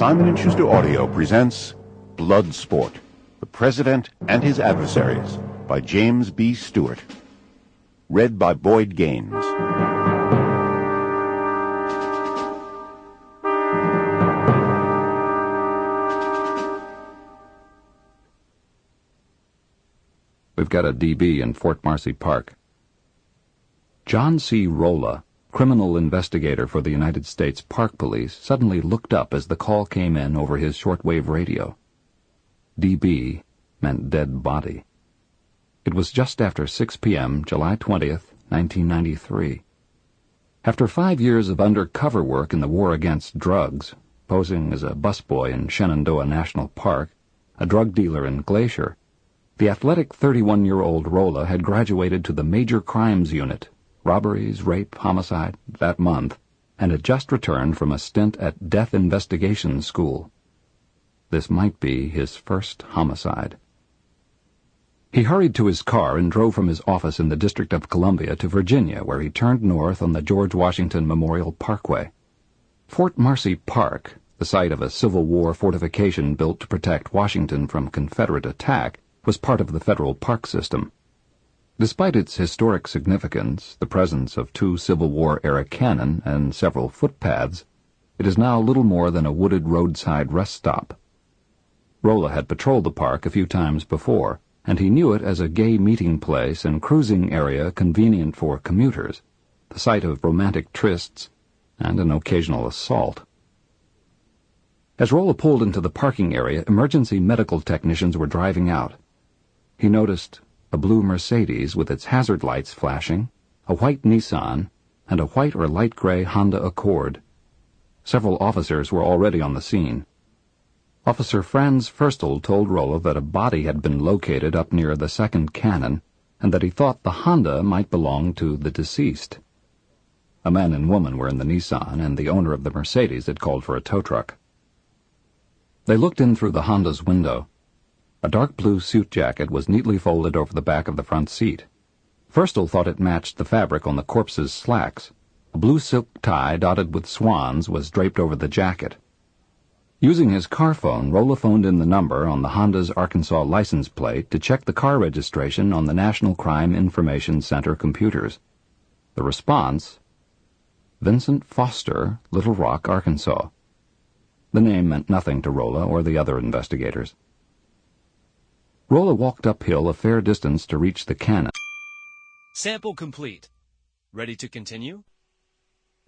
Simon & Schuster Audio presents Bloodsport, The President and His Adversaries by James B. Stewart. Read by Boyd Gaines. We've got a DB in Fort Marcy Park. John C. Rolla, criminal investigator for the United States Park Police, suddenly looked up as the call came in over his shortwave radio. DB meant dead body. It was just after 6 p.m., July 20th, 1993. After 5 years of undercover work in the war against drugs, posing as a busboy in Shenandoah National Park, a drug dealer in Glacier, the athletic 31-year-old Rolla had graduated to the Major Crimes Unit, robberies, rape, homicide, that month, and had just returned from a stint at Death Investigation School. This might be his first homicide. He hurried to his car and drove from his office in the District of Columbia to Virginia, where he turned north on the George Washington Memorial Parkway. Fort Marcy Park, the site of a Civil War fortification built to protect Washington from Confederate attack, was part of the federal park system. Despite its historic significance, the presence of 2 Civil War-era cannon and several footpaths, it is now little more than a wooded roadside rest stop. Rolla had patrolled the park a few times before, and he knew it as a gay meeting place and cruising area convenient for commuters, the site of romantic trysts and an occasional assault. As Rolla pulled into the parking area, emergency medical technicians were driving out. He noticed a blue Mercedes with its hazard lights flashing, a white Nissan, and a white or light gray Honda Accord. Several officers were already on the scene. Officer Franz Ferstel told Rolla that a body had been located up near the second cannon, and that he thought the Honda might belong to the deceased. A man and woman were in the Nissan, and the owner of the Mercedes had called for a tow truck. They looked in through the Honda's window. A dark blue suit jacket was neatly folded over the back of the front seat. Ferstel thought it matched the fabric on the corpse's slacks. A blue silk tie dotted with swans was draped over the jacket. Using his car phone, Rolla phoned in the number on the Honda's Arkansas license plate to check the car registration on the National Crime Information Center computers. The response: Vincent Foster, Little Rock, Arkansas. The name meant nothing to Rolla or the other investigators. Rolla walked uphill a fair distance to reach the cannon. Sample complete. Ready to continue?